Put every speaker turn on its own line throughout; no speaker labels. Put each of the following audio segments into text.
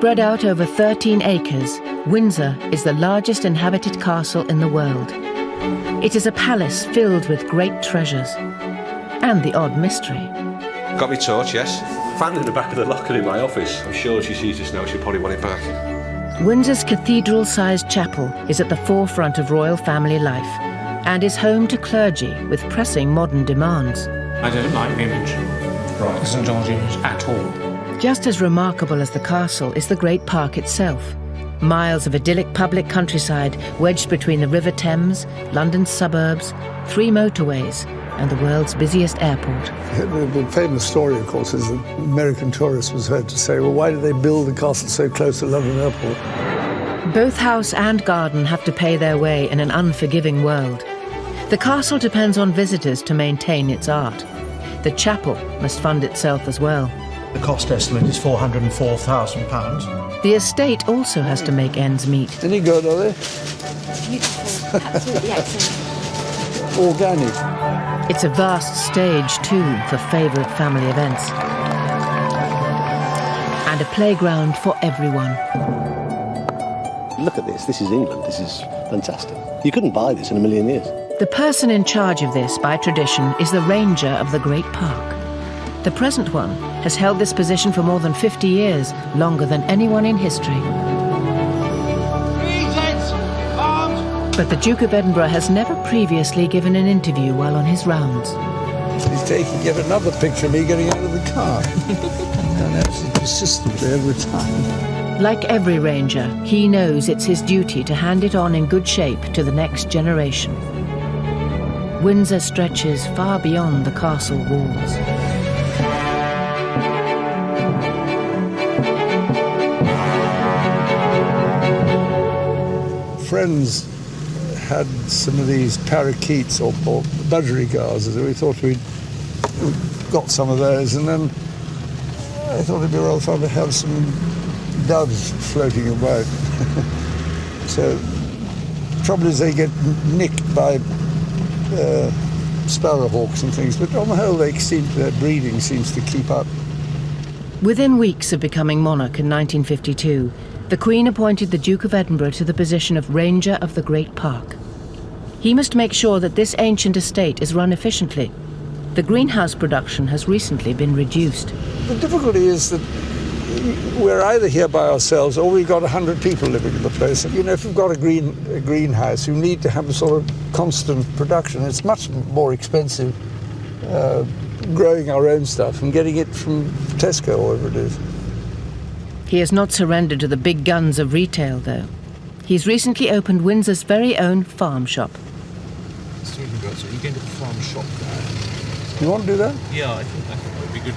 Spread out over 13 acres, Windsor is the largest inhabited castle in the world. It is a palace filled with great treasures and the odd mystery.
Got me torch, yes. Found it in the back of the locker in my office. I'm sure if she sees this now, she'll probably want it back.
Windsor's cathedral-sized chapel is at the forefront of royal family life and is home to clergy with pressing modern demands.
I don't like the image of St George's at all.
Just as remarkable as the castle is the Great Park itself. Miles of idyllic public countryside wedged between the River Thames, London's suburbs, 3 motorways and the world's busiest airport.
The famous story, of course, is that American tourists was heard to say, well, why did they build the castle so close to London Airport?
Both house and garden have to pay their way in an unforgiving world. The castle depends on visitors to maintain its art. The chapel must fund itself as well.
The cost estimate is £404,000.
The estate also has to make ends meet.
Any good, are they?
Beautiful, absolutely excellent.
Organic.
It's a vast stage, too, for favourite family events. And a playground for everyone.
Look at this. This is England. This is fantastic. You couldn't buy this in a million years.
The person in charge of this, by tradition, is the ranger of the Great Park. The present one has held this position for more than 50 years, longer than anyone in history. But the Duke of Edinburgh has never previously given an interview while on his rounds.
He's taking yet another picture of me getting out of the car. And absolutely persistently every time.
Like every ranger, he knows it's his duty to hand it on in good shape to the next generation. Windsor stretches far beyond the castle walls.
Friends had some of these parakeets or budgerigars, as we thought we'd got some of those, and then I thought it'd be rather fun to have some doves floating about. So, the trouble is they get nicked by sparrowhawks and things, but on the whole their breeding seems to keep up.
Within weeks of becoming monarch in 1952, the Queen appointed the Duke of Edinburgh to the position of Ranger of the Great Park. He must make sure that this ancient estate is run efficiently. The greenhouse production has recently been reduced.
The difficulty is that we're either here by ourselves or we've got 100 people living in the place. You know, if you've got a greenhouse, you need to have a sort of constant production. It's much more expensive growing our own stuff and getting it from Tesco or whatever it is.
He has not surrendered to the big guns of retail, though. He's recently opened Windsor's very own farm shop.
So you go into the farm shop there.
You want to do that?
Yeah, I think that would be good.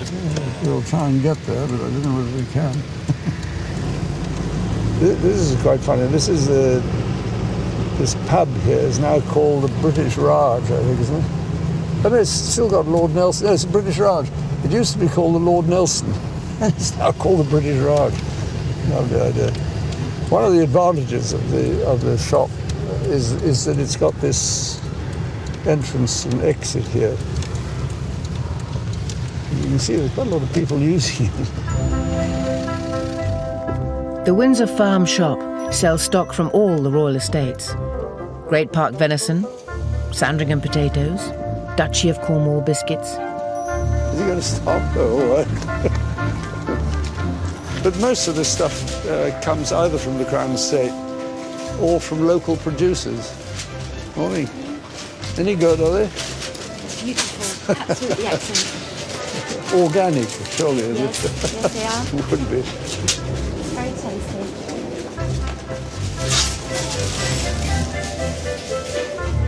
We'll try and get there, but I don't know whether we can. This is quite funny. This pub here is now called the British Raj, I think, isn't it? Oh, no, it's still got Lord Nelson. No, it's the British Raj. It used to be called the Lord Nelson. It's now called the British Raj. Lovely idea. One of the advantages of the shop is that it's got this entrance and exit here. You can see there's quite a lot of people using it.
The Windsor Farm Shop sells stock from all the royal estates. Great Park venison, Sandringham potatoes, Duchy of Cornwall biscuits.
Is he going to stop? Oh, all right. But most of this stuff comes either from the Crown Estate or from local producers. Morning. Any good, are they?
Beautiful, absolutely excellent.
Organic, surely, is
Yes,
it?
yes they are.
Would be.
Very tasty.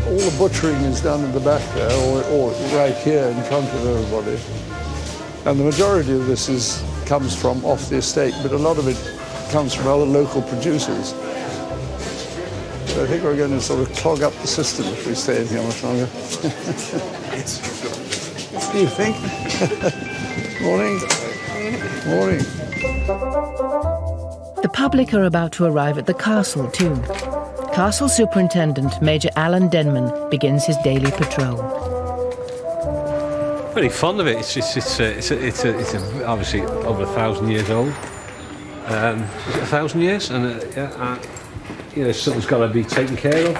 All the butchering is done in the back there, or right here in front of everybody. And the majority of this comes from off the estate, but a lot of it comes from other local producers. So I think we're going to sort of clog up the system if we stay in here much longer. Do you think? Morning. Morning.
The public are about to arrive at the castle too. Castle Superintendent Major Alan Denman begins his daily patrol.
Very fond of it. It's obviously over 1,000 years old. Is it 1,000 years? And something's got to be taken care of.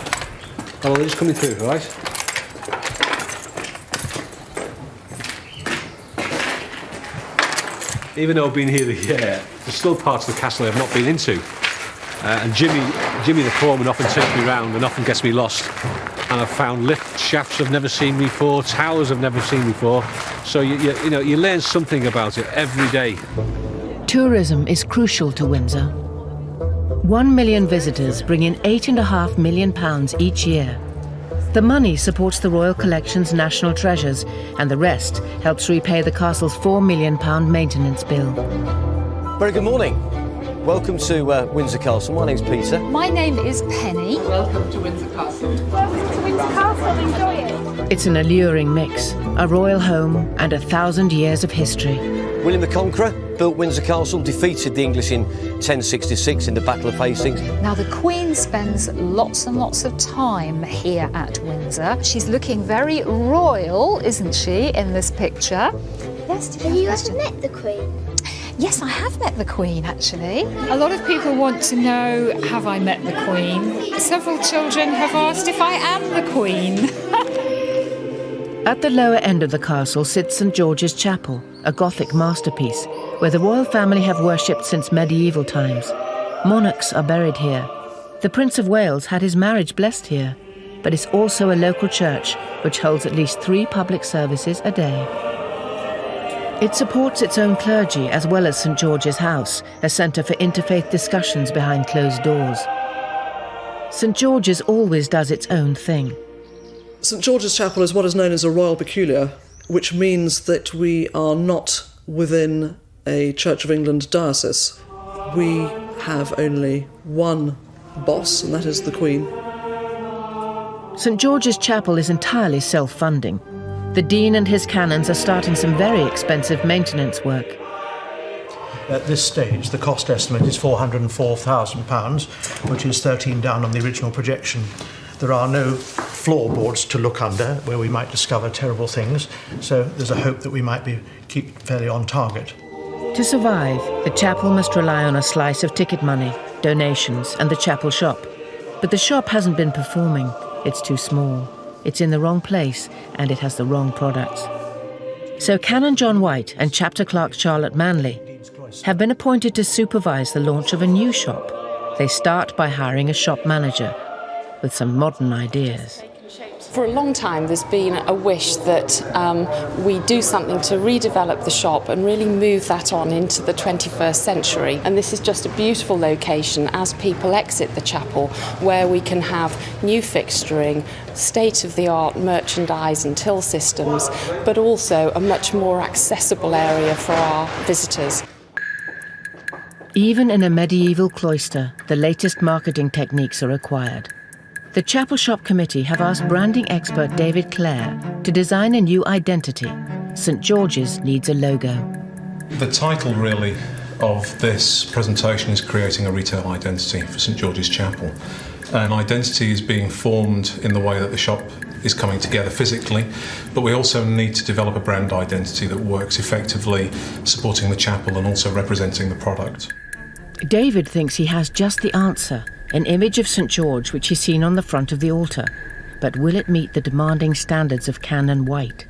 Oh, they're just coming through, right? Even though I've been here a year, there's still parts of the castle I've not been into. And Jimmy the foreman often takes me round and often gets me lost. And I've found lift shafts I've never seen before, towers I've never seen before. So you learn something about it every day.
Tourism is crucial to Windsor. 1 million visitors bring in £8.5 million each year. The money supports the Royal Collection's national treasures, and the rest helps repay the castle's £4 million maintenance bill.
Very good morning. Welcome to Windsor Castle. My name's Peter.
My name is Penny.
Welcome to Windsor Castle.
Welcome to Windsor Castle. Enjoy it.
It's an alluring mix, a royal home and 1,000 years of history.
William the Conqueror built Windsor Castle, defeated the English in 1066 in the Battle of Hastings.
Now, the Queen spends lots and lots of time here at Windsor. She's looking very royal, isn't she, in this picture? Yes, did you
Have you ever met the Queen?
Yes, I have met the Queen, actually. A lot of people want to know, have I met the Queen? Several children have asked if I am the Queen.
At the lower end of the castle sits St George's Chapel, a Gothic masterpiece, where the royal family have worshipped since medieval times. Monarchs are buried here. The Prince of Wales had his marriage blessed here, but it's also a local church which holds at least 3 public services a day. It supports its own clergy as well as St George's House, a centre for interfaith discussions behind closed doors. St George's always does its own thing.
St George's Chapel is what is known as a royal peculiar, which means that we are not within a Church of England diocese. We have only one boss, and that is the Queen.
St George's Chapel is entirely self-funding. The Dean and his canons are starting some very expensive maintenance work.
At this stage, the cost estimate is £404,000, which is 13 down on the original projection. There are no floorboards to look under where we might discover terrible things, so there's a hope that we might keep fairly on target.
To survive, the chapel must rely on a slice of ticket money, donations, and the chapel shop. But the shop hasn't been performing. It's too small. It's in the wrong place, and it has the wrong products. So Canon John White and Chapter Clerk Charlotte Manley have been appointed to supervise the launch of a new shop. They start by hiring a shop manager with some modern ideas.
For a long time there's been a wish that we do something to redevelop the shop and really move that on into the 21st century. And this is just a beautiful location as people exit the chapel, where we can have new fixturing, state-of-the-art merchandise and till systems, but also a much more accessible area for our visitors.
Even in a medieval cloister, the latest marketing techniques are required. The Chapel Shop Committee have asked branding expert David Clare to design a new identity. St George's needs a logo.
The title, really, of this presentation is creating a retail identity for St George's Chapel. An identity is being formed in the way that the shop is coming together physically, but we also need to develop a brand identity that works effectively, supporting the chapel and also representing the product.
David thinks he has just the answer, an image of St George which is seen on the front of the altar. But will it meet the demanding standards of Canon White?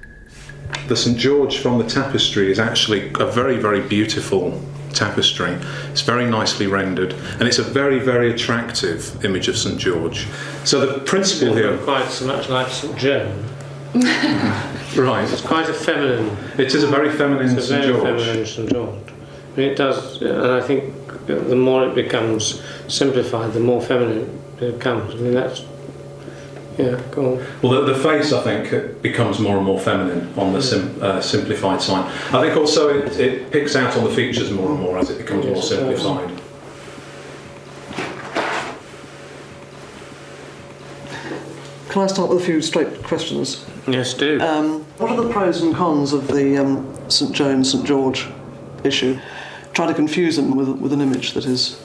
The St George from the tapestry is actually a very, very beautiful tapestry. It's very nicely rendered, and it's a very, very attractive image of St George. So the principle here...
Quite so much like St Joan.
Right.
It's quite a feminine...
It is a very feminine St George.
Feminine St George. I mean, it does, and I think the more it becomes simplified, the more feminine it becomes. I mean, that's... Yeah, go on.
Well, the face, I think, becomes more and more feminine on the simplified side. I think also it picks out on the features more and more as it becomes more simplified.
Can I start with a few straight questions?
Yes, do.
What are the pros and cons of the St Joan, St George issue? Try to confuse them with an image that is...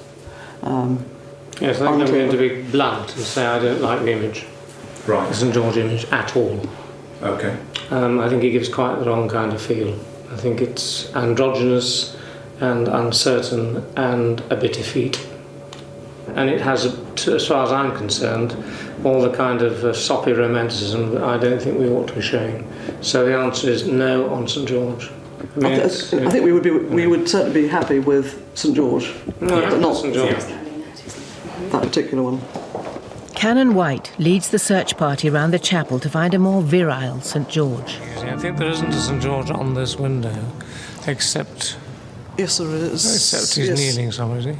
Yes, I think I'm going to be blunt and say I don't like the image.
Right.
The St George image at all.
Okay.
I think it gives quite the wrong kind of feel. I think it's androgynous and uncertain and a bit effete. And it has, as far as I'm concerned, all the kind of soppy romanticism that I don't think we ought to be showing. So the answer is no on St George.
I think we would certainly be happy with St George, but not
St George.
that particular one.
Canon White leads the search party around the chapel to find a more virile St George.
I think there isn't a St George on this window, except
Yes, there is.
he's kneeling somewhere, is he?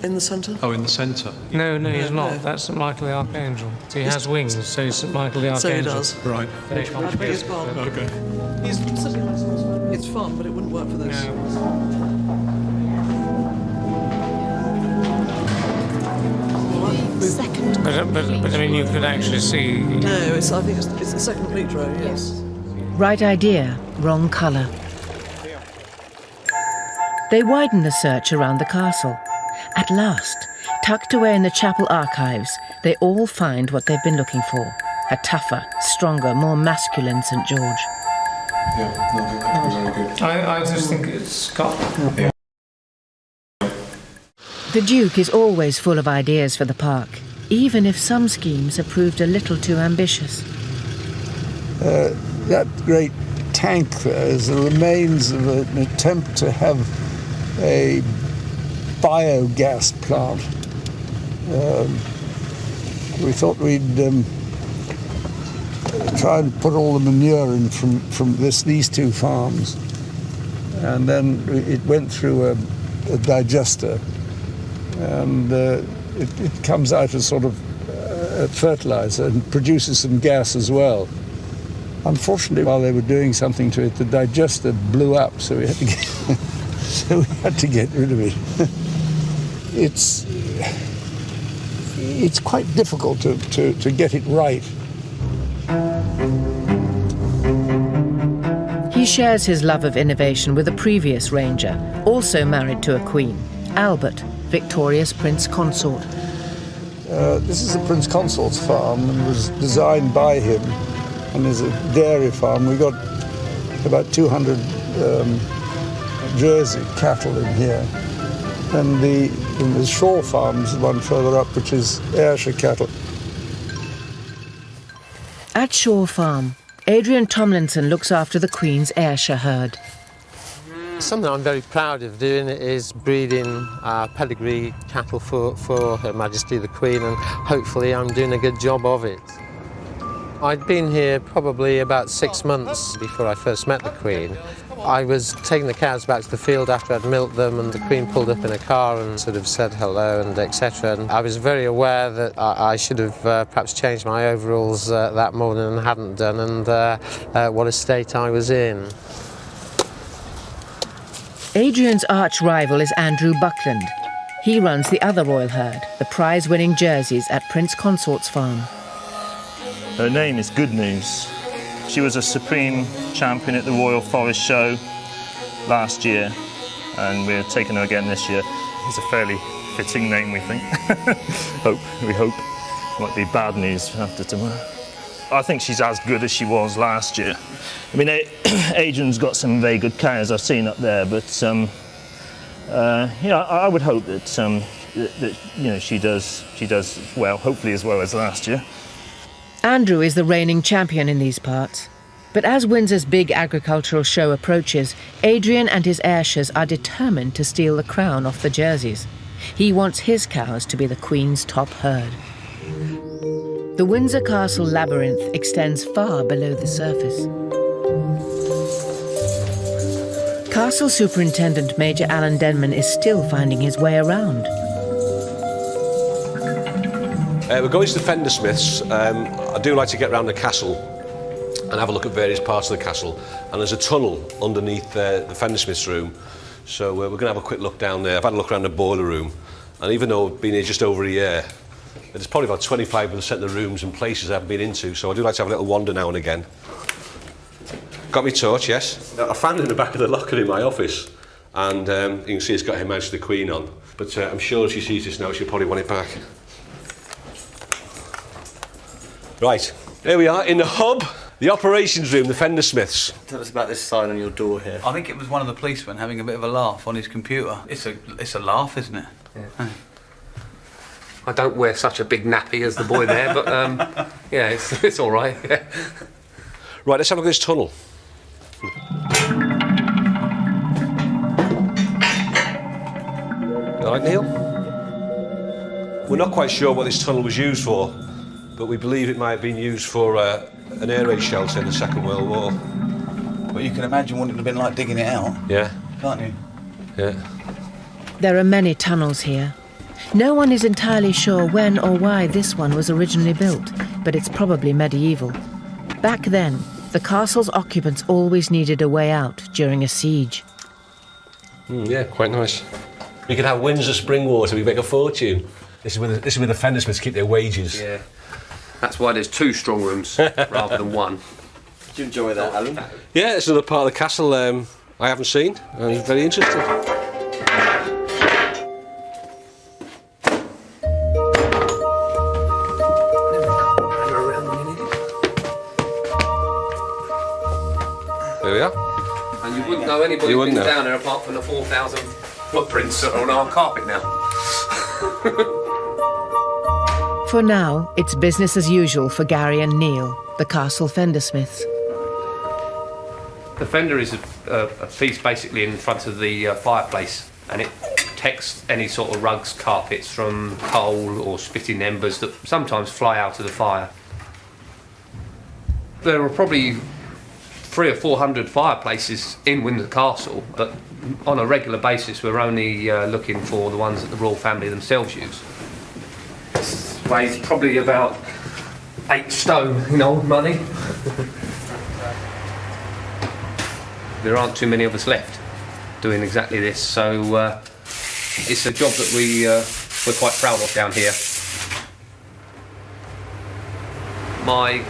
In the centre.
Oh, in the centre.
No, he's not.
no.
That's St Michael the Archangel. He has wings, so he's St Michael the Archangel.
So he does.
Right.
It's fun.
Okay.
It's fun, but it wouldn't work for this.
But I mean, you could actually see.
No, I think it's the second complete row. Yes.
Right idea, wrong colour. They widen the search around the castle. At last, tucked away in the chapel archives, they all find what they've been looking for. A tougher, stronger, more masculine St George.
Yeah, no, very good.
I just think it's got.
The Duke is always full of ideas for the park, even if some schemes have proved a little too ambitious.
That great tank there is the remains of an attempt to have a biogas plant. We thought we'd try and put all the manure in from these two farms, and then it went through a digester, and it comes out as sort of fertilizer and produces some gas as well. Unfortunately, while they were doing something to it, the digester blew up, so we had to get rid of it. It's quite difficult to get it right.
He shares his love of innovation with a previous ranger, also married to a queen, Albert, Victoria's Prince Consort.
This is the Prince Consort's farm and was designed by him, and is a dairy farm. We got about 200 Jersey cattle in here. And the Shaw farm is the one further up, which is Ayrshire cattle.
At Shaw Farm, Adrian Tomlinson looks after the Queen's Ayrshire herd.
Something I'm very proud of doing is breeding pedigree cattle for Her Majesty the Queen, and hopefully I'm doing a good job of it. I'd been here probably about 6 months before I first met the Queen. I was taking the cows back to the field after I'd milked them, and the Queen pulled up in a car and sort of said hello and etc. And I was very aware that I should have perhaps changed my overalls that morning and hadn't done, and what a state I was in.
Adrian's arch rival is Andrew Buckland. He runs the other royal herd, the prize-winning Jerseys at Prince Consort's farm.
Her name is Good News. She was a supreme champion at the Royal Forest Show last year, and we're taking her again this year. It's a fairly fitting name, we think. We hope. Might be bad news after tomorrow. I think she's as good as she was last year. I mean, Adrian's got some very good cows I've seen up there, but I would hope that she does well, hopefully as well as last year.
Andrew is the reigning champion in these parts. But as Windsor's big agricultural show approaches, Adrian and his Ayrshires are determined to steal the crown off the Jerseys. He wants his cows to be the Queen's top herd. The Windsor Castle labyrinth extends far below the surface. Castle Superintendent Major Alan Denman is still finding his way around.
We're going to the Fender Smiths. I do like to get around the castle and have a look at various parts of the castle. And there's a tunnel underneath the Fender Smiths room. So we're going to have a quick look down there. I've had a look around the boiler room. And even though I've been here just over a year, there's probably about 25% of the rooms and places I haven't been into. So I do like to have a little wander now and again. Got my torch, yes. I found it in the back of the locker in my office. And you can see it's got Her Majesty the Queen on. But I'm sure if she sees this now, she'll probably want it back. Right, here we are in the hub. The operations room, the Fender Smiths.
Tell us about this sign on your door here.
I think it was one of the policemen having a bit of a laugh on his computer. It's a laugh, isn't it?
Yeah. I don't wear such a big nappy as the boy there, but yeah, it's all right. Yeah.
Right, let's have a look at this tunnel. All right, Neil? We're not quite sure what this tunnel was used for, but we believe it might have been used for an air raid shelter in the Second World War.
But you can imagine what it would have been like digging it out.
Yeah.
Can't you?
Yeah.
There are many tunnels here. No one is entirely sure when or why this one was originally built, but it's probably medieval. Back then, the castle's occupants always needed a way out during a siege.
Yeah, quite nice. We could have Windsor spring water, we make a fortune. This is where the Fender Smiths keep their wages.
Yeah. That's why there's 2 strong rooms rather than 1.
Did you enjoy that, Alan?
Yeah, it's another part of the castle I haven't seen, and it's very interesting. There we are.
And you wouldn't know anybody's been down there apart from the 4,000 footprints that are on our carpet now.
For now, it's business as usual for Gary and Neil, the castle Fender Smiths.
The fender is a piece basically in front of the fireplace, and it protects any sort of rugs, carpets from coal or spitting embers that sometimes fly out of the fire. There are probably 300 or 400 fireplaces in Windsor Castle, but on a regular basis we're only looking for the ones that the royal family themselves use. This weighs probably about 8 stone in old money. There aren't too many of us left doing exactly this, so it's a job that we're quite proud of down here. My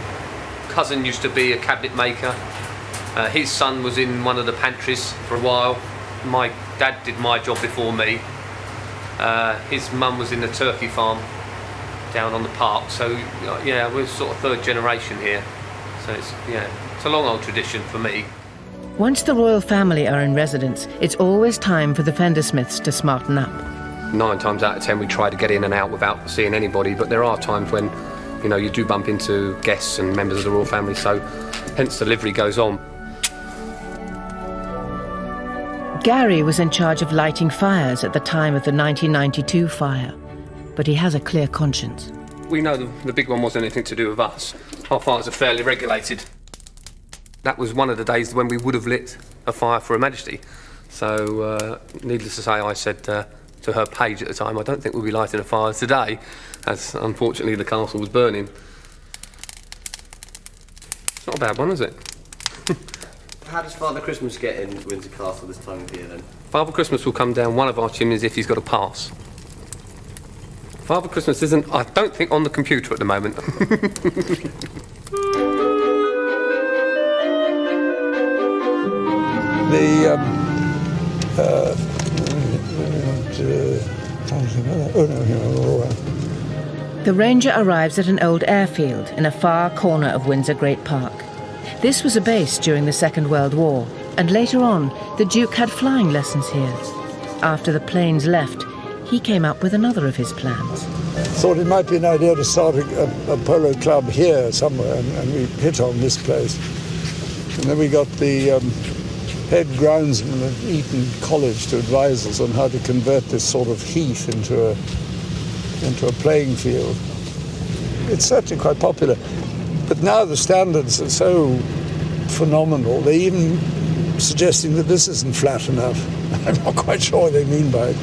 cousin used to be a cabinet maker. His son was in one of the pantries for a while. My dad did my job before me. His mum was in the turkey farm down on the park, so yeah, we're sort of 3rd generation here. So it's a long old tradition for me.
Once the royal family are in residence, it's always time for the Fender Smiths to smarten up.
9 times out of 10 we try to get in and out without seeing anybody, but there are times when you do bump into guests and members of the royal family, so hence the livery goes on.
Gary was in charge of lighting fires at the time of the 1992 fire, but he has a clear conscience.
We know the big one wasn't anything to do with us. Our fires are fairly regulated. That was one of the days when we would have lit a fire for Her Majesty. So, needless to say, I said to her page at the time, I don't think we'll be lighting a fire today, as unfortunately the castle was burning. It's not a bad one, is it?
How does Father Christmas get in Windsor Castle this time of year then?
Father Christmas will come down one of our chimneys if he's got a pass. Father Christmas isn't, I don't think, on the computer at the moment.
The Ranger arrives at an old airfield in a far corner of Windsor Great Park. This was a base during the Second World War, and later on, the Duke had flying lessons here. After the planes left, he came up with another of his plans.
Thought it might be an idea to start a polo club here somewhere, and we hit on this place. And then we got the head groundsman at Eton College to advise us on how to convert this sort of heath into a playing field. It's certainly quite popular. But now the standards are so phenomenal, they're even suggesting that this isn't flat enough. I'm not quite sure what they mean by it.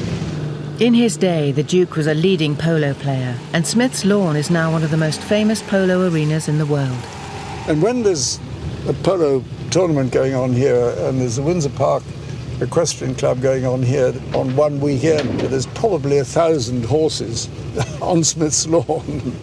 In his day, the Duke was a leading polo player, and Smith's Lawn is now one of the most famous polo arenas in the world.
And when there's a polo tournament going on here, and there's the Windsor Park Equestrian Club going on here on one weekend, there's probably 1,000 horses on Smith's Lawn.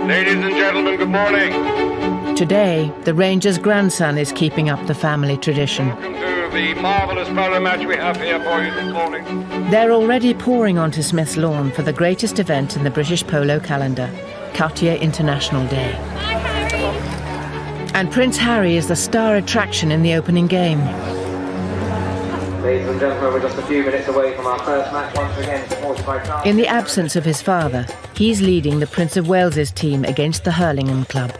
Ladies and gentlemen, good morning.
Today, the Ranger's grandson is keeping up the family tradition.
Welcome to the marvellous polo match we have here for you this morning.
They're already pouring onto Smith's Lawn for the greatest event in the British polo calendar, Cartier International Day. And Prince Harry is the star attraction in the opening game.
Ladies and gentlemen, we're just a few minutes away from our first match once again, supported by France.
In the absence of his father, he's leading the Prince of Wales's team against the Hurlingham club.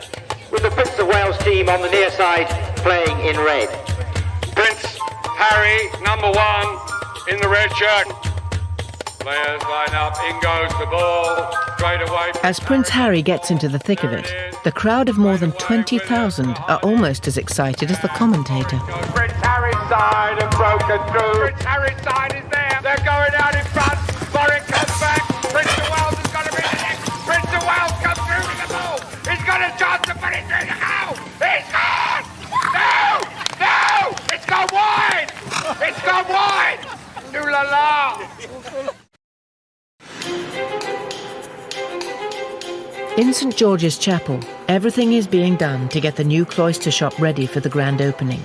With the Prince of Wales team on the near side playing in red.
Prince Harry, number 1 in the red shirt. Players line up, in goes the ball, straight away.
As Prince Harry gets into the thick of it, the crowd of more than 20,000 are almost as excited as the commentator.
Prince Harry's side have broken through. Prince Harry's side is there. They're going out in front. Warwick comes back. Prince of Wales is going to be the next. Prince of Wales comes through with the ball. He's got a chance to put it through the goal. He's gone! No! No! It's gone wide! It's gone wide! Ooh la la!
In St George's Chapel, everything is being done to get the new cloister shop ready for the grand opening.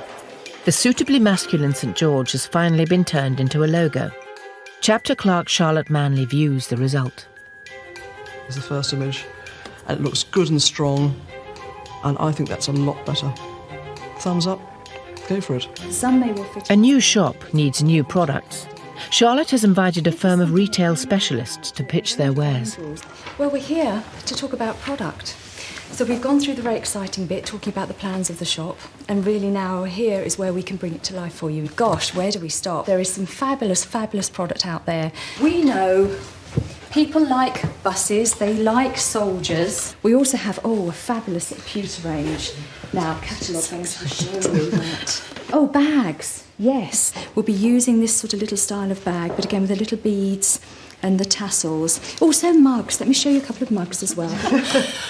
The suitably masculine St George has finally been turned into a logo. Chapter clerk Charlotte Manley views the result.
It's the first image, and it looks good and strong, and I think that's a lot better. Thumbs up, go for it.
Some may well fit.
A new shop needs new products. Charlotte has invited a firm of retail specialists to pitch their wares.
Well, we're here to talk about product. So we've gone through the very exciting bit, talking about the plans of the shop, and really now here is where we can bring it to life for you. Gosh, where do we start? There is some fabulous, fabulous product out there. We know people like buses, they like soldiers. We also have, a fabulous pewter range. Now, cataloguing to show you that. Oh, bags, yes. We'll be using this sort of little style of bag, but again with the little beads and the tassels. Also mugs. Let me show you a couple of mugs as well.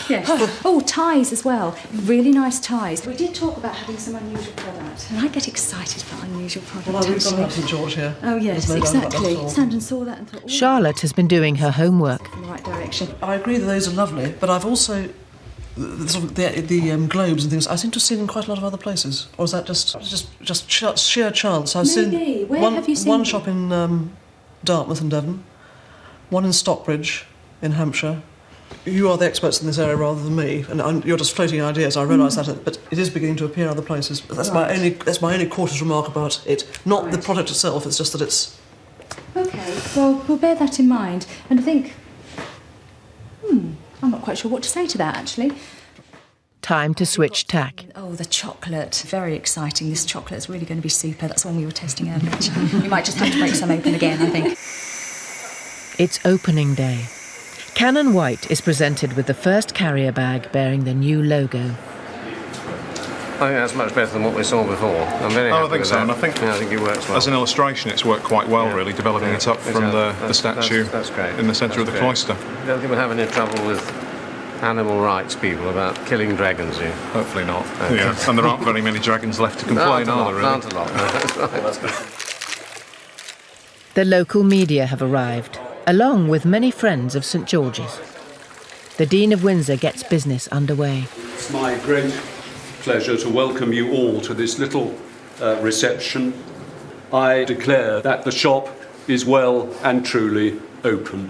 Yes. Oh, ties as well. Really nice ties. We did talk about having some unusual product, and I get excited about unusual product.
Well, we've got to have St George here.
Oh, yes,
There's no doubt about that
exactly.
at all.
Stand and saw that and thought,
Charlotte has been doing her homework.
in the right direction.
I agree that those are lovely, but I've also the globes and things I seem to have seen in quite a lot of other places. Or is that just sheer chance? I've
Maybe.
seen
Where
one,
have you seen
one
them?
shop in Dartmouth and Devon, one in Stockbridge in Hampshire. You are the experts in this area rather than me, and you're just floating ideas. I realise that, but it is beginning to appear other places. But that's my only cautious remark about it. Not the product itself. It's just that it's.
Okay, well, we'll bear that in mind. And I think, I'm not quite sure what to say to that, actually.
Time to switch tack.
Oh, the chocolate. Very exciting. This chocolate is really going to be super. That's one we were testing earlier. We might just have to break some open again, I think.
It's opening day. Cannon White is presented with the first carrier bag bearing the new logo.
I think that's much better than what we saw before. I'm very happy
I think
with
so,
that.
and I think,
I think it works well.
as an illustration, it's worked quite well, really, developing it up from the statue
that's great.
in the centre of the cloister.
I don't think we'll have any trouble with animal rights people about killing dragons here.
Hopefully not.
Okay.
Yeah, and there aren't very many dragons left to complain, are there, really?
Aren't a lot. That's right. That's good.
The local media have arrived, along with many friends of St George's. The Dean of Windsor gets business underway.
It's my great pleasure to welcome you all to this little reception. I declare that the shop is well and truly open.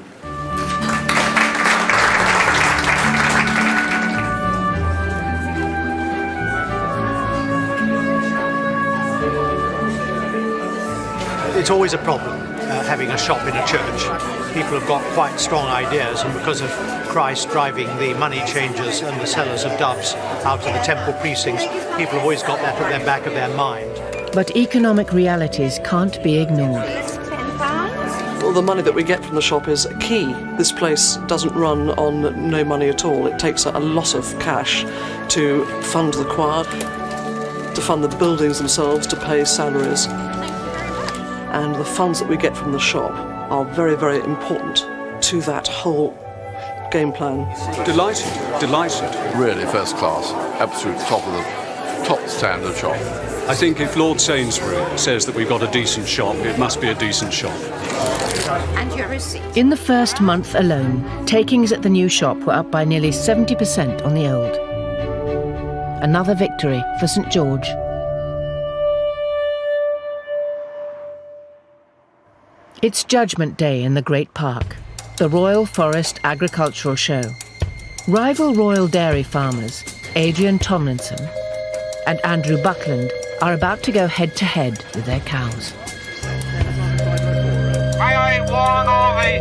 It's always a problem having a shop in a church. People have got quite strong ideas, and because of Christ driving the money changers and the sellers of doves out of the temple precincts, people have always got that at the back of their mind.
But economic realities can't be ignored.
Well, the money that we get from the shop is key. This place doesn't run on no money at all. It takes a lot of cash to fund the choir, to fund the buildings themselves, to pay salaries. And the funds that we get from the shop are very, very important to that whole game plan.
Delighted.
Really first class, absolute top standard shop.
I think if Lord Sainsbury says that we've got a decent shop, it must be a decent shop.
And your receipt. In the first month alone, takings at the new shop were up by nearly 70% on the old. Another victory for St George. It's Judgment Day in the Great Park, the Royal Forest Agricultural Show. Rival royal dairy farmers, Adrian Tomlinson, and Andrew Buckland are about to go head-to-head with their cows.
May I warn all the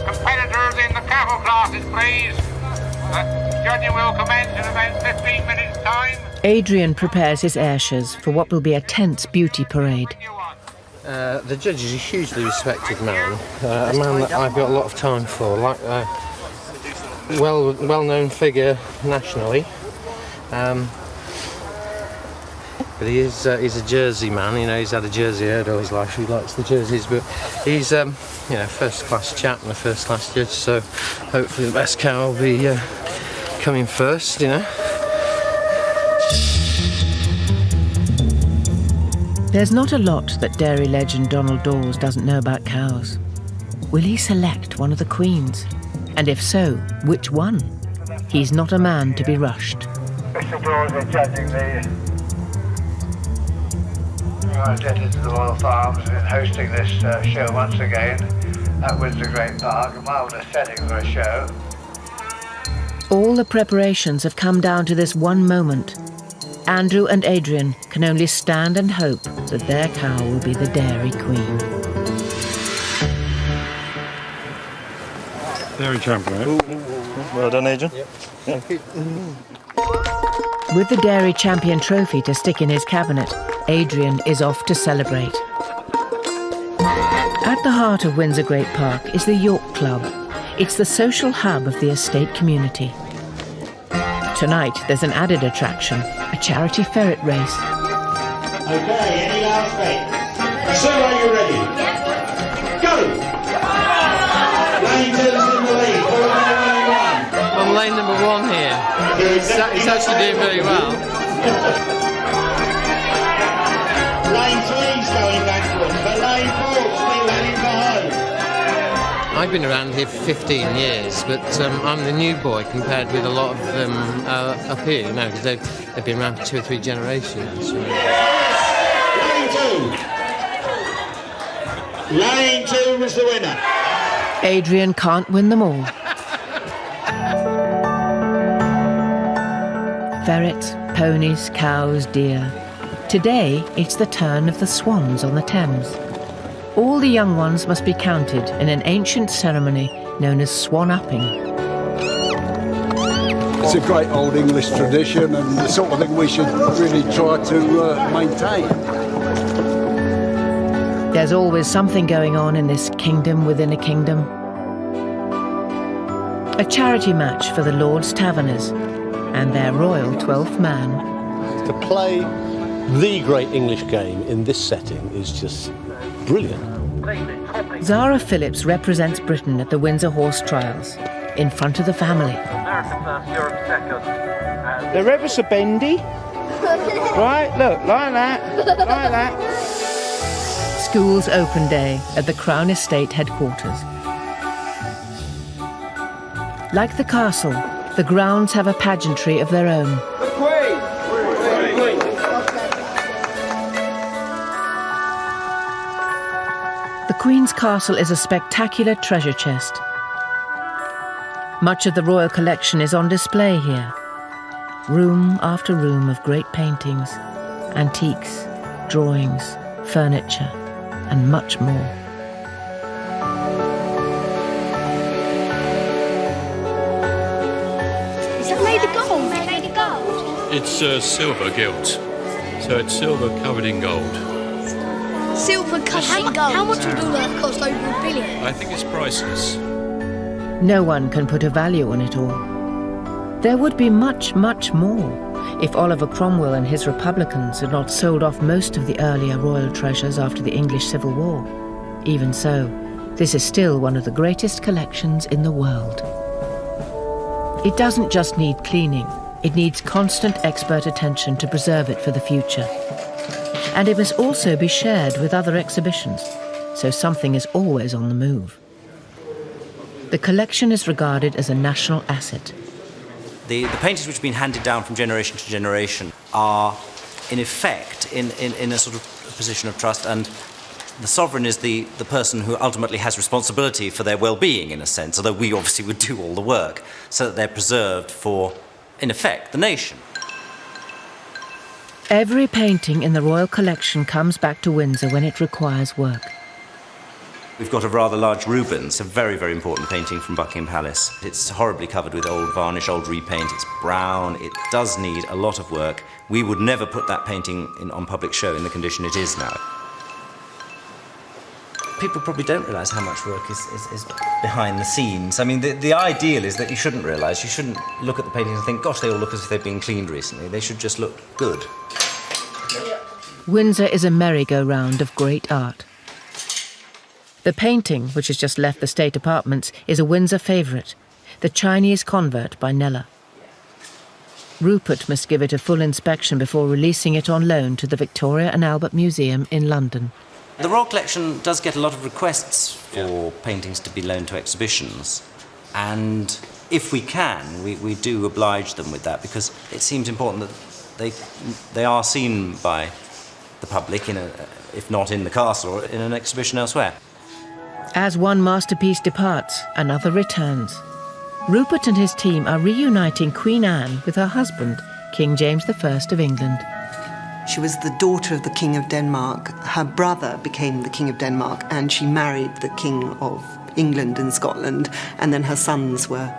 competitors in the cattle classes, please? Judging will commence in about 15 minutes' time.
Adrian prepares his Ayrshires for what will be a tense beauty parade.
The judge is a hugely respected man, a man that I've got a lot of time for, like a well-known figure nationally. But he's a Jersey man, you know, he's had a Jersey herd all his life, he likes the jerseys, but he's first-class chap and a first-class judge, so hopefully the best cow will be coming first, you know.
There's not a lot that dairy legend Donald Dawes doesn't know about cows. Will he select one of the queens? And if so, which one? He's not a man to be rushed.
Mr. Dawes is judging the representatives of the Royal Farms in hosting this show once again at Windsor Great Park, a marvellous setting for a show.
All the preparations have come down to this one moment. Andrew and Adrian can only stand and hope that their cow will be the dairy queen.
Dairy champion, right?
Well done, Adrian.
Yep.
Yeah.
With the dairy champion trophy to stick in his cabinet, Adrian is off to celebrate. At the heart of Windsor Great Park is the York Club. It's the social hub of the estate community. Tonight, there's an added attraction, a charity ferret race.
Okay, any last bet? So are you ready? Go! Lane 2's in the lead, 4-1-1.
I'm lane number 1 here. He's actually doing very well.
Lane 3's going backwards, but lane 4's still heading for home.
I've been around here for 15 years, but I'm the new boy compared with a lot of them up here, you know, because they've been around for 2 or 3 generations.
Lane 2. Lane 2 was the winner.
Adrian can't win them all. Ferrets, ponies, cows, deer. Today, it's the turn of the swans on the Thames. All the young ones must be counted in an ancient ceremony known as swan-upping.
It's a great old English tradition and the sort of thing we should really try to maintain.
There's always something going on in this kingdom within a kingdom. A charity match for the Lord's Taverners and their royal 12th man.
To play the great English game in this setting is just brilliant.
Zara Phillips represents Britain at the Windsor Horse Trials, in front of the family.
They're ever so bendy. Right, look, like that, like that.
School's open day at the Crown Estate headquarters. Like the castle, the grounds have a pageantry of their own.
The Queen!
The Queen's Castle is a spectacular treasure chest. Much of the royal collection is on display here. Room after room of great paintings, antiques, drawings, furniture, and much more.
Is that made of gold? Made of gold?
It's silver gilt, so it's silver covered in gold.
Silver covered in gold. How much would all that cost? Over $1 billion?
I think it's priceless.
No one can put a value on it all. There would be much, much more if Oliver Cromwell and his Republicans had not sold off most of the earlier royal treasures after the English Civil War. Even so, this is still one of the greatest collections in the world. It doesn't just need cleaning, it needs constant expert attention to preserve it for the future. And it must also be shared with other exhibitions, so something is always on the move. The collection is regarded as a national asset.
The paintings which have been handed down from generation to generation are, in effect, in a sort of position of trust, and the sovereign is the person who ultimately has responsibility for their well-being, in a sense, although we obviously would do all the work, so that they're preserved for, in effect, the nation.
Every painting in the royal collection comes back to Windsor when it requires work.
We've got a rather large Rubens, a very, very important painting from Buckingham Palace. It's horribly covered with old varnish, old repaint. It's brown. It does need a lot of work. We would never put that painting on public show in the condition it is now. People probably don't realise how much work is behind the scenes. I mean, the ideal is that you shouldn't realise. You shouldn't look at the paintings and think, gosh, they all look as if they've been cleaned recently. They should just look good.
Windsor is a merry-go-round of great art. The painting, which has just left the state apartments, is a Windsor favourite, The Chinese Convert by Kneller. Rupert must give it a full inspection before releasing it on loan to the Victoria and Albert Museum in London.
The Royal Collection does get a lot of requests for paintings to be loaned to exhibitions, and if we can, we do oblige them with that, because it seems important that they are seen by the public, if not in the castle, or in an exhibition elsewhere.
As one masterpiece departs, another returns. Rupert and his team are reuniting Queen Anne with her husband, King James I of England.
She was the daughter of the King of Denmark. Her brother became the King of Denmark, and she married the King of England and Scotland, and then her sons were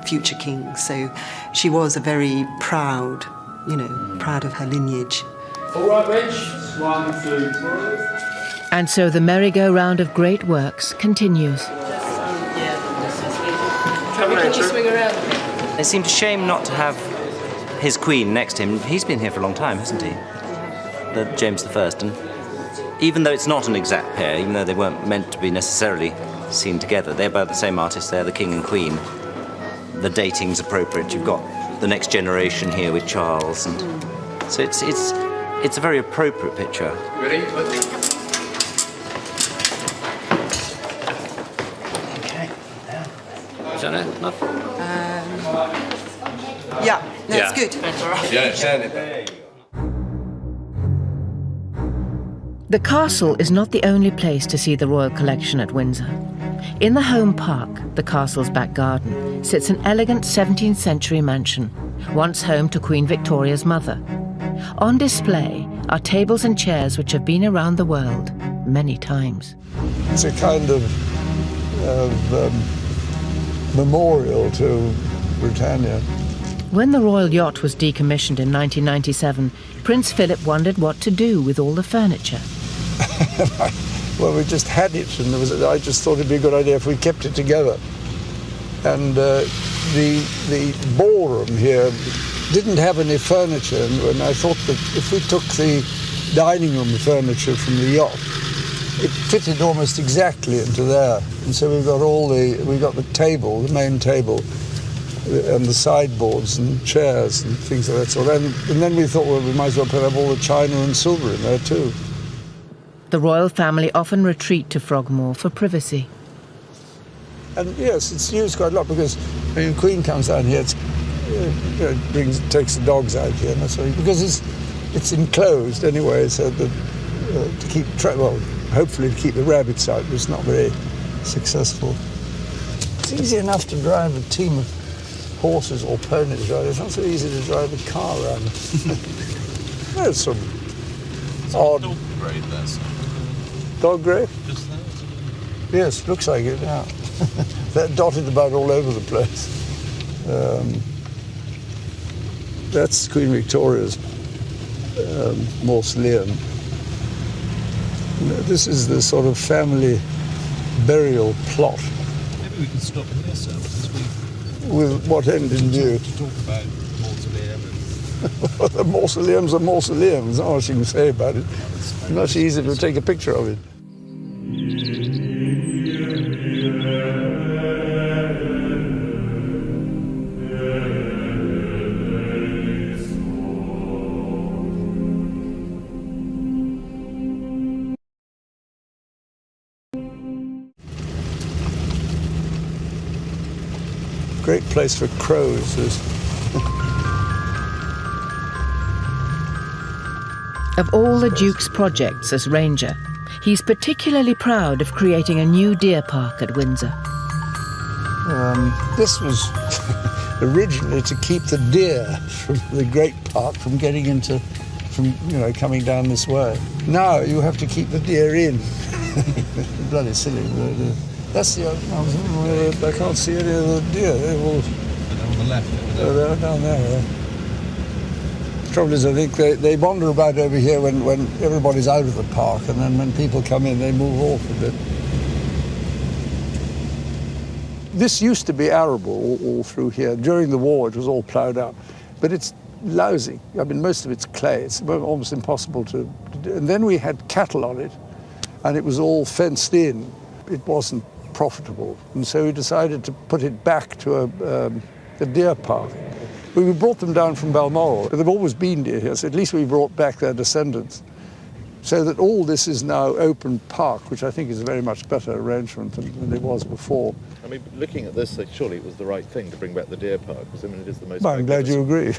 future kings. So she was a very proud, proud of her lineage.
All right, Rich. 1, 2, 3.
And so the merry-go-round of great works continues.
Can you swing around?
It seemed a shame not to have his queen next to him. He's been here for a long time, hasn't he? The James I. And even though it's not an exact pair, even though they weren't meant to be necessarily seen together, they're both the same artist. They're the king and queen. The dating's appropriate. You've got the next generation here with Charles, and so it's a very appropriate picture.
Ready? Is that enough?
Yeah, that's good.
Yeah, stand it back.
The castle is not the only place to see the royal collection at Windsor. In the home park, the castle's back garden, sits an elegant 17th century mansion, once home to Queen Victoria's mother. On display are tables and chairs which have been around the world many times.
It's a kind of memorial to Britannia.
When the royal yacht was decommissioned in 1997, Prince Philip wondered what to do with all the furniture.
Well, we just had it, and I just thought it'd be a good idea if we kept it together. And the ballroom here didn't have any furniture, and I thought that if we took the dining room furniture from the yacht, it fitted almost exactly into there. And so we got the table, the main table, and the sideboards and chairs and things of that sort. And then we thought, well, we might as well put up all the china and silver in there too.
The royal family often retreat to Frogmore for privacy.
And yes, it's used quite a lot because when the Queen comes down here, takes the dogs out here, and that's why, because it's enclosed anyway, so that to keep hopefully to keep the rabbits out, but it's not very successful. It's easy enough to drive a team of horses or ponies around. It's not so easy to drive a car around. There's some odd
dog grade there.
Dog grade? Yes, looks like it. Yeah, they're dotted about all over the place. That's Queen Victoria's mausoleum. This is the sort of family burial plot.
Maybe we can stop here, sir, since
with what end in view?
To talk about mausoleum.
The mausoleum's a mausoleum. There's not much you can say about it. It's much easier to take a picture of it. Great place for crows.
Of all the Duke's projects as Ranger, he's particularly proud of creating a new deer park at Windsor.
This was originally to keep the deer from the Great Park from getting into from, coming down this way. Now you have to keep the deer in. Bloody silly. That's the I can't see any of the deer. They're all on the left. They're down there. The trouble is, I think they wander about over here when everybody's out of the park, and then when people come in, they move off a bit. This used to be arable all through here. During the war, it was all ploughed out. But it's lousy. I mean, most of it's clay. It's almost impossible to do. And then we had cattle on it, and it was all fenced in. It wasn't profitable. And so we decided to put it back to a deer park. We brought them down from Balmoral, but they've always been deer here, so at least we brought back their descendants. So that all this is now open park, which I think is a very much better arrangement than it was before.
I mean, looking at this, surely it was the right thing to bring back the deer park, because I mean, it is the most...
Well, I'm glad you agree.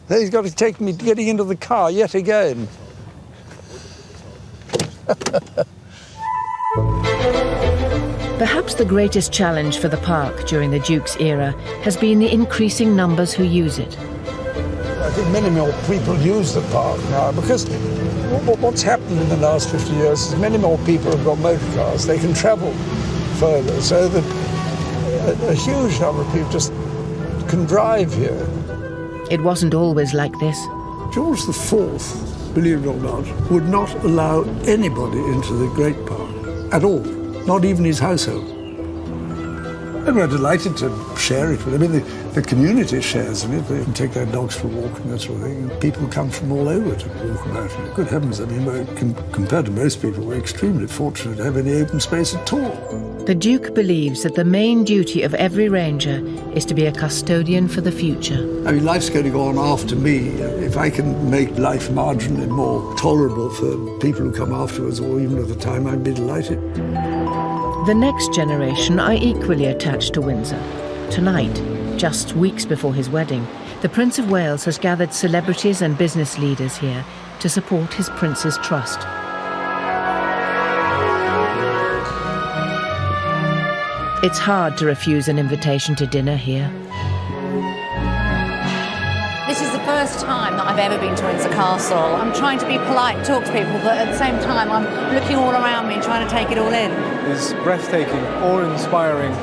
He's got to take me getting into the car yet again.
Perhaps the greatest challenge for the park during the Duke's era has been the increasing numbers who use it.
I think many more people use the park now, because what's happened in the last 50 years is many more people have got motor cars. They can travel further, so that a huge number of people just can drive here.
It wasn't always like this.
George IV, believe it or not, would not allow anybody into the Great Park at all, not even his household. And we're delighted to share it with them. I mean, the community shares in it. They can take their dogs for a walk and that sort of thing. And people come from all over to walk about it. Good heavens, I mean, compared to most people, we're extremely fortunate to have any open space at all.
The Duke believes that the main duty of every ranger is to be a custodian for the future.
I mean, life's going to go on after me. If I can make life marginally more tolerable for people who come afterwards, or even at the time, I'd be delighted.
The next generation are equally attached to Windsor. Tonight, just weeks before his wedding, the Prince of Wales has gathered celebrities and business leaders here to support his Prince's trust. It's hard to refuse an invitation to dinner here.
This is the first time that I've ever been to Windsor Castle. I'm trying to be polite, talk to people, but at the same time I'm looking all around me and trying to take it all in.
It's breathtaking, awe-inspiring,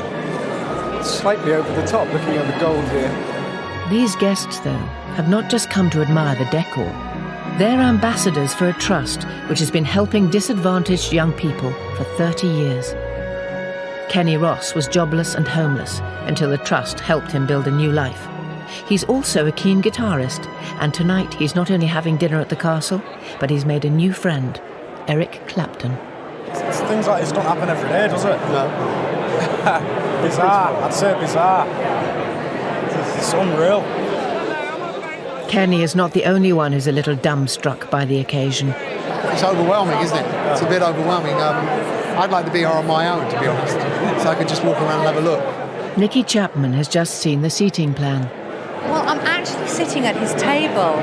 slightly over the top, looking at the gold here.
These guests, though, have not just come to admire the decor. They're ambassadors for a trust which has been helping disadvantaged young people for 30 years. Kenny Ross was jobless and homeless until the trust helped him build a new life. He's also a keen guitarist, and tonight he's not only having dinner at the castle, but he's made a new friend, Eric Clapton.
Things like this don't happen every day, does it? No. Bizarre, I'd say bizarre. It's unreal.
Kenny is not the only one who's a little dumbstruck by the occasion.
It's overwhelming, isn't it? It's a bit overwhelming. I'd like to be here on my own, to be honest, so I could just walk around and have a look.
Nicky Chapman has just seen the seating plan.
Well, I'm actually sitting at his table.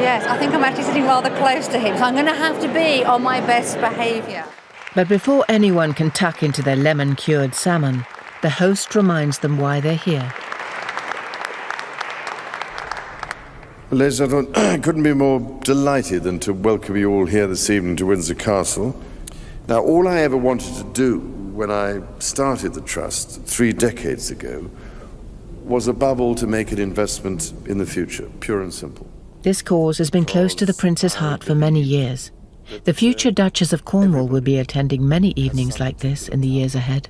Yes, I think I'm actually sitting rather close to him, so I'm going to have to be on my best behaviour.
But before anyone can tuck into their lemon-cured salmon, the host reminds them why they're here.
Well, ladies and gentlemen, I couldn't be more delighted than to welcome you all here this evening to Windsor Castle. Now, all I ever wanted to do when I started the Trust 3 decades ago was above all to make an investment in the future, pure and simple.
This cause has been close to the Prince's heart for many years. The future Duchess of Cornwall will be attending many evenings like this in the years ahead.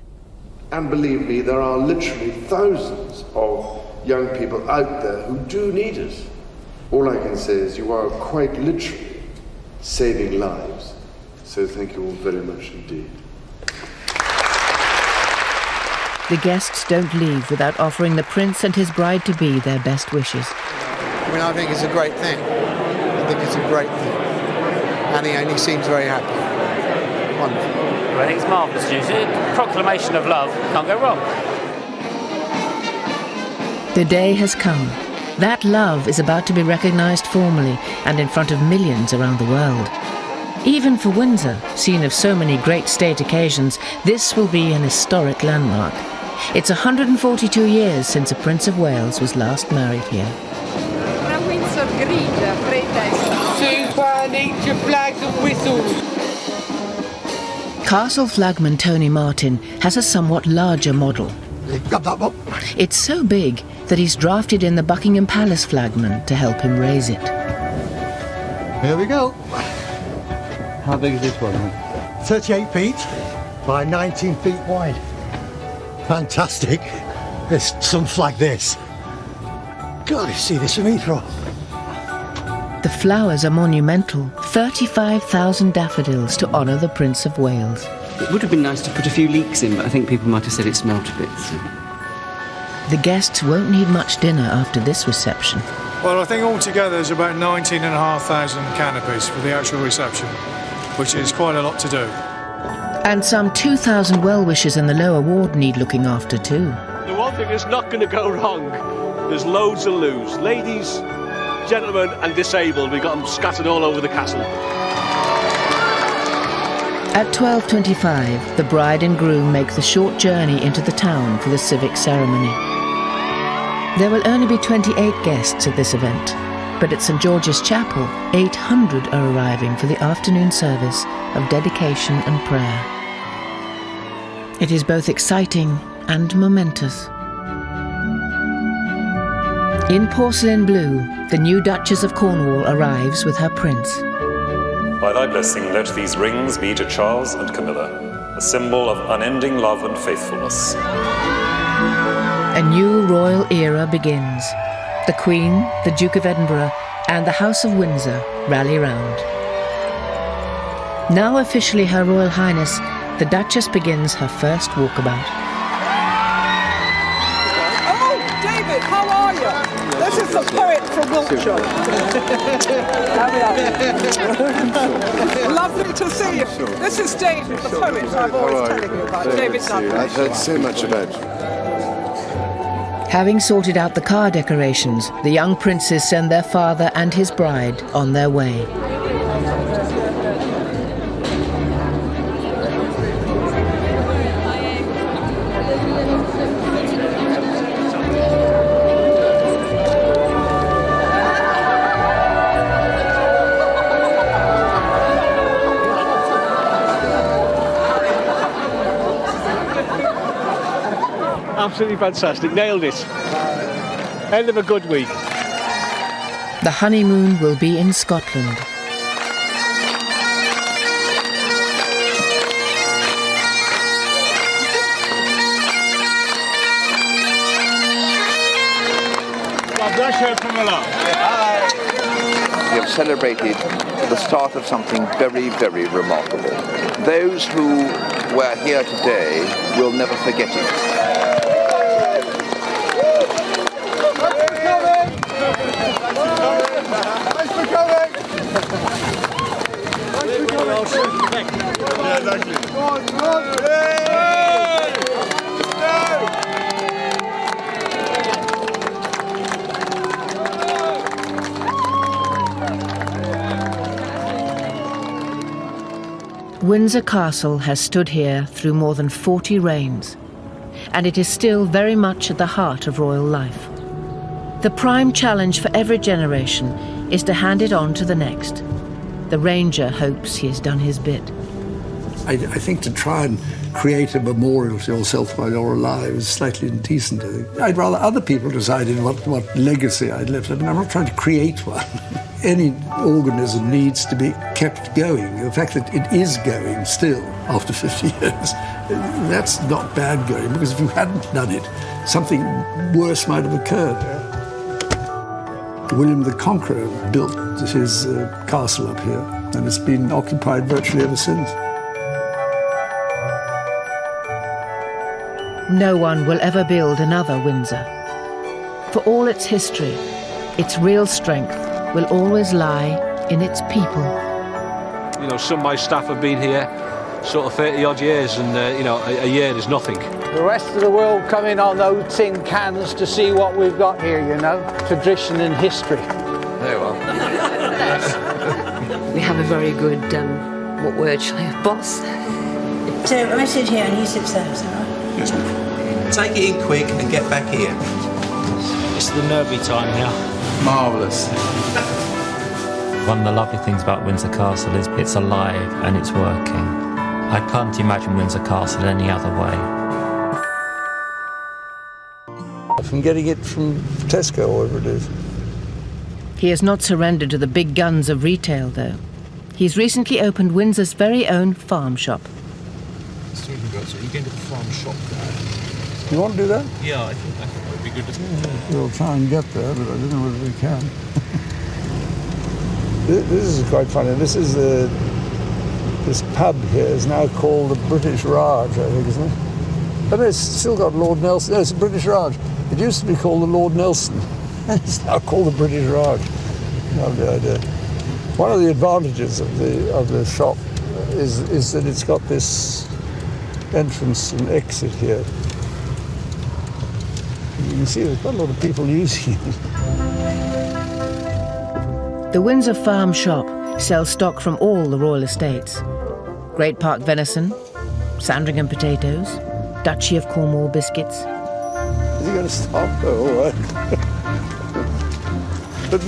And believe me, there are literally thousands of young people out there who do need it. All I can say is you are quite literally saving lives. So thank you all very much indeed.
The guests don't leave without offering the Prince and his bride-to-be their best wishes.
I mean, I think it's a great thing. I think it's a great thing. And he seems very happy. Wonderful.
I think it's marvellous news. Proclamation of love, can't go wrong.
The day has come. That love is about to be recognised formally and in front of millions around the world. Even for Windsor, scene of so many great state occasions, this will be an historic landmark. It's 142 years since a Prince of Wales was last married here.
Una Windsor grigia, fredda
and eat your flags and whistles.
Castle flagman Tony Martin has a somewhat larger model. It's so big that he's drafted in the Buckingham Palace flagman to help him raise it.
Here we go.
How big is this one?
38 feet by 19 feet wide. Fantastic. There's something like this. God, you see this from Heathrow.
The flowers are monumental. 35,000 daffodils to honour the Prince of Wales.
It would have been nice to put a few leeks in, but I think people might have said it smelt a bit. So.
The guests won't need much dinner after this reception.
Well, I think altogether there's about 19,500 canopies for the actual reception, which is quite a lot to do.
And some 2,000 well-wishers in the lower ward need looking after too.
The one thing that's not going to go wrong, there's loads of loos. Ladies, gentlemen and disabled, we've got them scattered all over the castle.
At 12:25, the bride and groom make the short journey into the town for the civic ceremony. There will only be 28 guests at this event, but at St George's Chapel, 800 are arriving for the afternoon service of dedication and prayer. It is both exciting and momentous. In porcelain blue, the new Duchess of Cornwall arrives with her prince.
By thy blessing, let these rings be to Charles and Camilla, a symbol of unending love and faithfulness.
A new royal era begins. The Queen, the Duke of Edinburgh, and the House of Windsor rally round. Now officially Her Royal Highness, the Duchess begins her first walkabout.
Oh, David, how are you? This is the poet from Wiltshire. Lovely to see you. This is David, the poet I'm always telling you about. David Dunn.
I've heard so much about you.
Having sorted out the car decorations, the young princes send their father and his bride on their way.
Absolutely fantastic, nailed it. End of a good week.
The honeymoon will be in Scotland.
God bless you, Camilla.
We have celebrated the start of something very, very remarkable. Those who were here today will never forget it.
Windsor Castle has stood here through more than 40 reigns, and it is still very much at the heart of royal life. The prime challenge for every generation is to hand it on to the next. The Ranger hopes he has done his bit.
I think to try and create a memorial to yourself while you're alive is slightly indecent, I think. I'd rather other people decided what legacy I'd left. I mean, I'm not trying to create one. Any organism needs to be kept going. The fact that it is going still after 50 years, that's not bad going, because if you hadn't done it, something worse might have occurred. William the Conqueror built his castle up here, and it's been occupied virtually ever since.
No one will ever build another Windsor. For all its history, its real strength will always lie in its people.
You know, some of my staff have been here sort of 30 odd years, and you know, a year is nothing.
The rest of the world come in on those tin cans to see what we've got here, you know, tradition and history.
Very well.
We have a very good, what word shall I have, boss?
So I sit here and he sits there, is that right?
Yes, ma'am. Take it in quick and get back here.
It's the nervy time now.
Marvellous.
One of the lovely things about Windsor Castle is it's alive and it's working. I can't imagine Windsor Castle any other way.
From getting it from Tesco or whatever it is.
He has not surrendered to the big guns of retail, though. He's recently opened Windsor's very own farm shop.
So you going to the farm shop there?
You want to do that?
Yeah, I think that would be good.
We'll try and get there, but I don't know whether we can. This is quite funny. This pub here is now called the British Raj, I think, isn't it? But it's still got Lord Nelson. No, it's the British Raj. It used to be called the Lord Nelson. It's now called the British Raj. Lovely idea. One of the advantages of the shop is that it's got this entrance and exit here. You can see there's quite a lot of people using it.
The Windsor Farm Shop sells stock from all the royal estates. Great Park venison, Sandringham potatoes, Duchy of Cornwall biscuits.
Is he going to stop? Oh, all right.